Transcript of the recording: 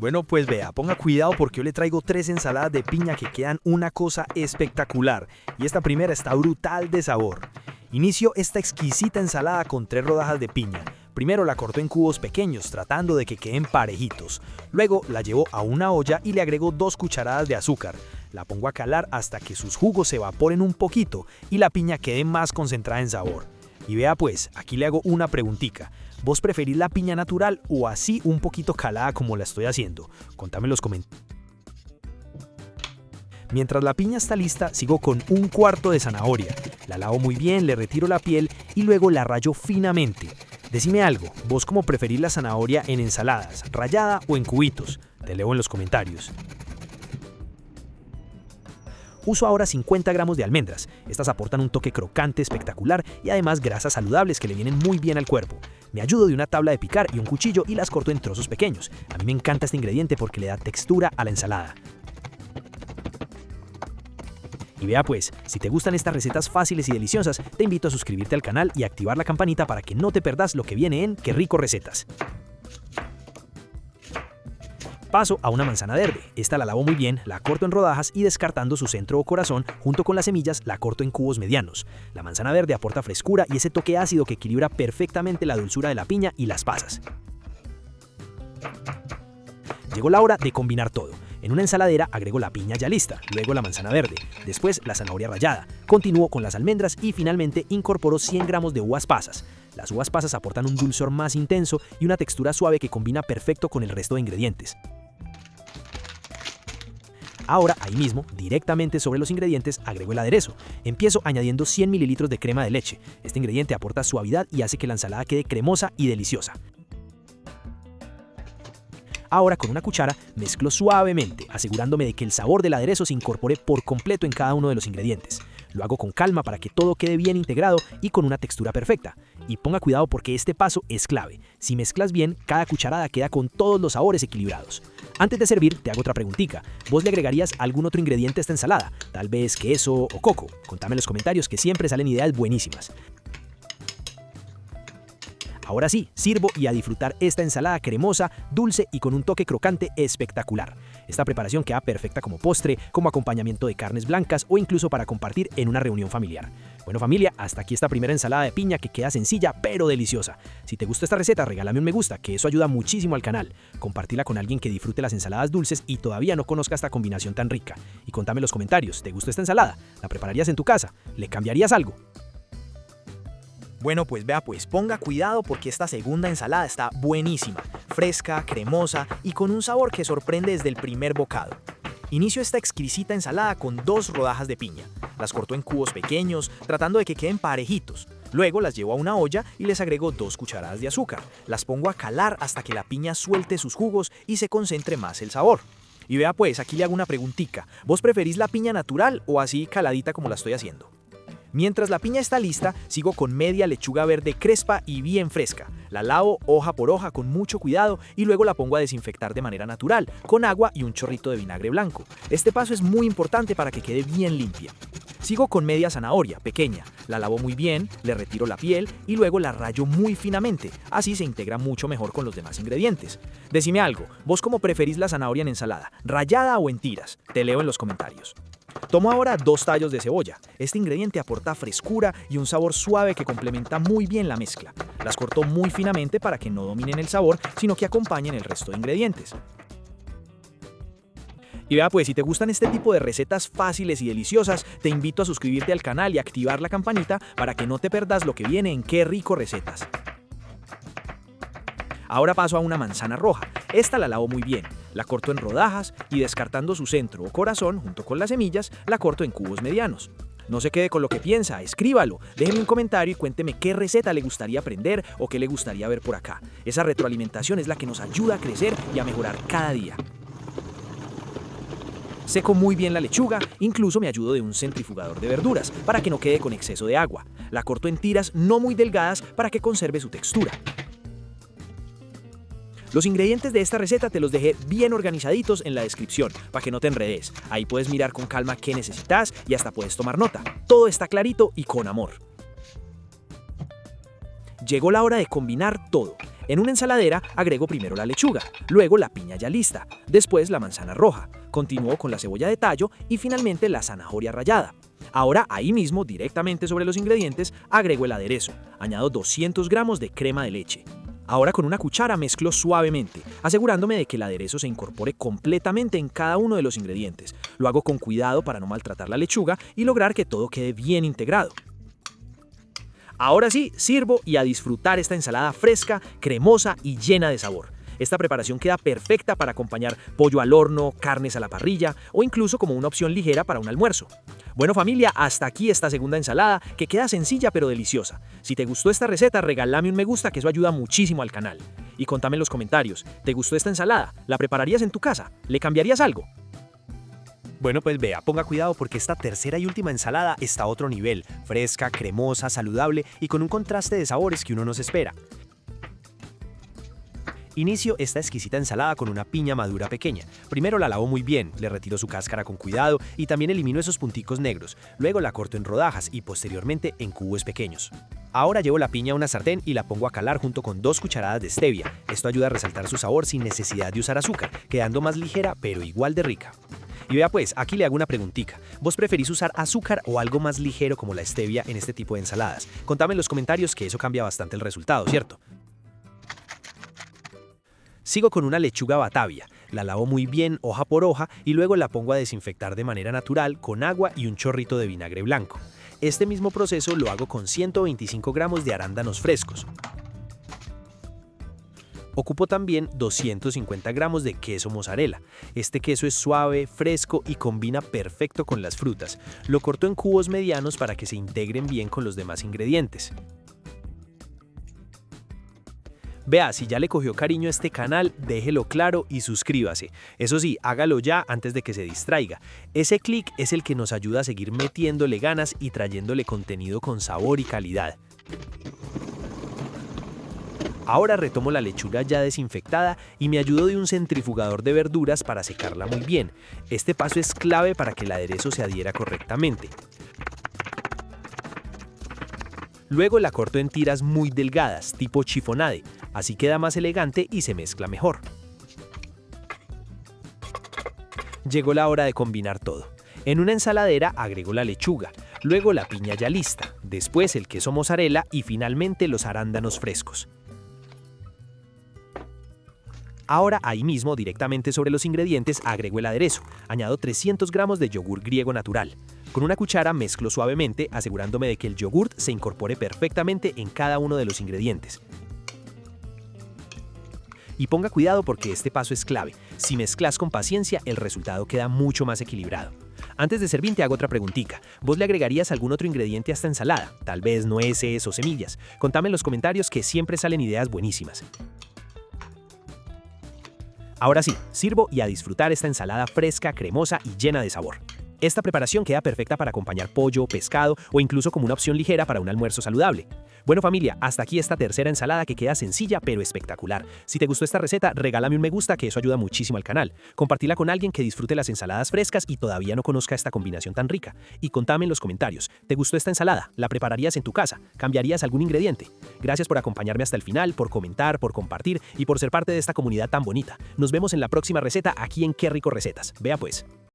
Bueno, pues vea, ponga cuidado porque yo le traigo 3 ensaladas de piña que quedan una cosa espectacular. Y esta primera está brutal de sabor. Inicio esta exquisita ensalada con 3 rodajas de piña. Primero la corto en cubos pequeños, tratando de que queden parejitos. Luego la llevo a una olla y le agrego 2 cucharadas de azúcar. La pongo a calar hasta que sus jugos se evaporen un poquito y la piña quede más concentrada en sabor. Y vea pues, aquí le hago una preguntita. ¿Vos preferís la piña natural o así un poquito calada como la estoy haciendo? Contame en los comentarios. Mientras la piña está lista, sigo con 1/4 de zanahoria. La lavo muy bien, le retiro la piel y luego la rayo finamente. Decime algo, ¿vos cómo preferís la zanahoria en ensaladas, rallada o en cubitos? Te leo en los comentarios. Uso ahora 50 gramos de almendras. Estas aportan un toque crocante espectacular y además grasas saludables que le vienen muy bien al cuerpo. Me ayudo de una tabla de picar y un cuchillo y las corto en trozos pequeños. A mí me encanta este ingrediente porque le da textura a la ensalada. Y vea pues, si te gustan estas recetas fáciles y deliciosas, te invito a suscribirte al canal y activar la campanita para que no te perdas lo que viene en Qué rico recetas. Paso a una manzana verde. Esta la lavo muy bien, la corto en rodajas y descartando su centro o corazón, junto con las semillas, la corto en cubos medianos. La manzana verde aporta frescura y ese toque ácido que equilibra perfectamente la dulzura de la piña y las pasas. Llegó la hora de combinar todo. En una ensaladera agrego la piña ya lista, luego la manzana verde, después la zanahoria rallada, continúo con las almendras y finalmente incorporo 100 gramos de uvas pasas. Las uvas pasas aportan un dulzor más intenso y una textura suave que combina perfecto con el resto de ingredientes. Ahora, ahí mismo, directamente sobre los ingredientes, agrego el aderezo. Empiezo añadiendo 100 ml de crema de leche. Este ingrediente aporta suavidad y hace que la ensalada quede cremosa y deliciosa. Ahora, con una cuchara, mezclo suavemente, asegurándome de que el sabor del aderezo se incorpore por completo en cada uno de los ingredientes. Lo hago con calma para que todo quede bien integrado y con una textura perfecta. Y ponga cuidado porque este paso es clave. Si mezclas bien, cada cucharada queda con todos los sabores equilibrados. Antes de servir, te hago otra preguntita. ¿Vos le agregarías algún otro ingrediente a esta ensalada? Tal vez queso o coco. Contame en los comentarios que siempre salen ideas buenísimas. Ahora sí, sirvo y a disfrutar esta ensalada cremosa, dulce y con un toque crocante espectacular. Esta preparación queda perfecta como postre, como acompañamiento de carnes blancas o incluso para compartir en una reunión familiar. Bueno familia, hasta aquí esta primera ensalada de piña que queda sencilla pero deliciosa. Si te gustó esta receta, regálame un me gusta, que eso ayuda muchísimo al canal. Compartila con alguien que disfrute las ensaladas dulces y todavía no conozca esta combinación tan rica. Y contame en los comentarios, ¿te gustó esta ensalada? ¿La prepararías en tu casa? ¿Le cambiarías algo? Bueno, pues vea pues, ponga cuidado porque esta segunda ensalada está buenísima, fresca, cremosa y con un sabor que sorprende desde el primer bocado. Inicio esta exquisita ensalada con 2 rodajas de piña. Las corto en cubos pequeños, tratando de que queden parejitos. Luego las llevo a una olla y les agrego 2 cucharadas de azúcar. Las pongo a calar hasta que la piña suelte sus jugos y se concentre más el sabor. Y vea pues, aquí le hago una preguntita. ¿Vos preferís la piña natural o así caladita como la estoy haciendo? Mientras la piña está lista, sigo con media lechuga verde crespa y bien fresca. La lavo hoja por hoja con mucho cuidado y luego la pongo a desinfectar de manera natural, con agua y un chorrito de vinagre blanco. Este paso es muy importante para que quede bien limpia. Sigo con media zanahoria pequeña, la lavo muy bien, le retiro la piel y luego la rayo muy finamente, así se integra mucho mejor con los demás ingredientes. Decime algo, ¿vos cómo preferís la zanahoria en ensalada, rallada o en tiras? Te leo en los comentarios. Tomo ahora 2 tallos de cebolla. Este ingrediente aporta frescura y un sabor suave que complementa muy bien la mezcla. Las corto muy finamente para que no dominen el sabor, sino que acompañen el resto de ingredientes. Y vea pues, si te gustan este tipo de recetas fáciles y deliciosas, te invito a suscribirte al canal y activar la campanita para que no te perdas lo que viene en Qué rico recetas. Ahora paso a una manzana roja. Esta la lavo muy bien, la corto en rodajas y descartando su centro o corazón junto con las semillas, la corto en cubos medianos. No se quede con lo que piensa, escríbalo, déjeme un comentario y cuénteme qué receta le gustaría aprender o qué le gustaría ver por acá. Esa retroalimentación es la que nos ayuda a crecer y a mejorar cada día. Seco muy bien la lechuga, incluso me ayudo de un centrifugador de verduras para que no quede con exceso de agua. La corto en tiras no muy delgadas para que conserve su textura. Los ingredientes de esta receta te los dejé bien organizaditos en la descripción para que no te enredes. Ahí puedes mirar con calma qué necesitas y hasta puedes tomar nota. Todo está clarito y con amor. Llegó la hora de combinar todo. En una ensaladera agrego primero la lechuga, luego la piña ya lista, después la manzana roja, continúo con la cebolla de tallo y finalmente la zanahoria rallada. Ahora ahí mismo, directamente sobre los ingredientes, agrego el aderezo. Añado 200 gramos de crema de leche. Ahora con una cuchara mezclo suavemente, asegurándome de que el aderezo se incorpore completamente en cada uno de los ingredientes. Lo hago con cuidado para no maltratar la lechuga y lograr que todo quede bien integrado. Ahora sí, sirvo y a disfrutar esta ensalada fresca, cremosa y llena de sabor. Esta preparación queda perfecta para acompañar pollo al horno, carnes a la parrilla o incluso como una opción ligera para un almuerzo. Bueno familia, hasta aquí esta segunda ensalada que queda sencilla pero deliciosa. Si te gustó esta receta, regálame un me gusta que eso ayuda muchísimo al canal. Y contame en los comentarios, ¿te gustó esta ensalada? ¿La prepararías en tu casa? ¿Le cambiarías algo? Bueno, pues vea, ponga cuidado porque esta tercera y última ensalada está a otro nivel, fresca, cremosa, saludable y con un contraste de sabores que uno no se espera. Inicio esta exquisita ensalada con una piña madura pequeña. Primero la lavo muy bien, le retiro su cáscara con cuidado y también elimino esos punticos negros. Luego la corto en rodajas y posteriormente en cubos pequeños. Ahora llevo la piña a una sartén y la pongo a calar junto con 2 cucharadas de stevia. Esto ayuda a resaltar su sabor sin necesidad de usar azúcar, quedando más ligera pero igual de rica. Y vea pues, aquí le hago una preguntita. ¿Vos preferís usar azúcar o algo más ligero como la stevia en este tipo de ensaladas? Contame en los comentarios que eso cambia bastante el resultado, ¿cierto? Sigo con una lechuga batavia, la lavo muy bien hoja por hoja y luego la pongo a desinfectar de manera natural con agua y un chorrito de vinagre blanco. Este mismo proceso lo hago con 125 gramos de arándanos frescos. Ocupo también 250 gramos de queso mozzarella. Este queso es suave, fresco y combina perfecto con las frutas. Lo corto en cubos medianos para que se integren bien con los demás ingredientes. Vea, si ya le cogió cariño a este canal, déjelo claro y suscríbase. Eso sí, hágalo ya antes de que se distraiga. Ese clic es el que nos ayuda a seguir metiéndole ganas y trayéndole contenido con sabor y calidad. Ahora retomo la lechuga ya desinfectada y me ayudo de un centrifugador de verduras para secarla muy bien. Este paso es clave para que el aderezo se adhiera correctamente. Luego la corto en tiras muy delgadas, tipo chiffonade, así queda más elegante y se mezcla mejor. Llegó la hora de combinar todo. En una ensaladera agrego la lechuga, luego la piña ya lista, después el queso mozzarella y finalmente los arándanos frescos. Ahora ahí mismo, directamente sobre los ingredientes, agrego el aderezo. Añado 300 gramos de yogur griego natural. Con una cuchara mezclo suavemente, asegurándome de que el yogurt se incorpore perfectamente en cada uno de los ingredientes. Y ponga cuidado porque este paso es clave. Si mezclas con paciencia, el resultado queda mucho más equilibrado. Antes de servir te hago otra preguntita. ¿Vos le agregarías algún otro ingrediente a esta ensalada? Tal vez nueces o semillas. Contame en los comentarios que siempre salen ideas buenísimas. Ahora sí, sirvo y a disfrutar esta ensalada fresca, cremosa y llena de sabor. Esta preparación queda perfecta para acompañar pollo, pescado o incluso como una opción ligera para un almuerzo saludable. Bueno familia, hasta aquí esta tercera ensalada que queda sencilla pero espectacular. Si te gustó esta receta, regálame un me gusta que eso ayuda muchísimo al canal. Compartila con alguien que disfrute las ensaladas frescas y todavía no conozca esta combinación tan rica. Y contame en los comentarios, ¿te gustó esta ensalada? ¿La prepararías en tu casa? ¿Cambiarías algún ingrediente? Gracias por acompañarme hasta el final, por comentar, por compartir y por ser parte de esta comunidad tan bonita. Nos vemos en la próxima receta aquí en Qué Rico Recetas. Vea pues.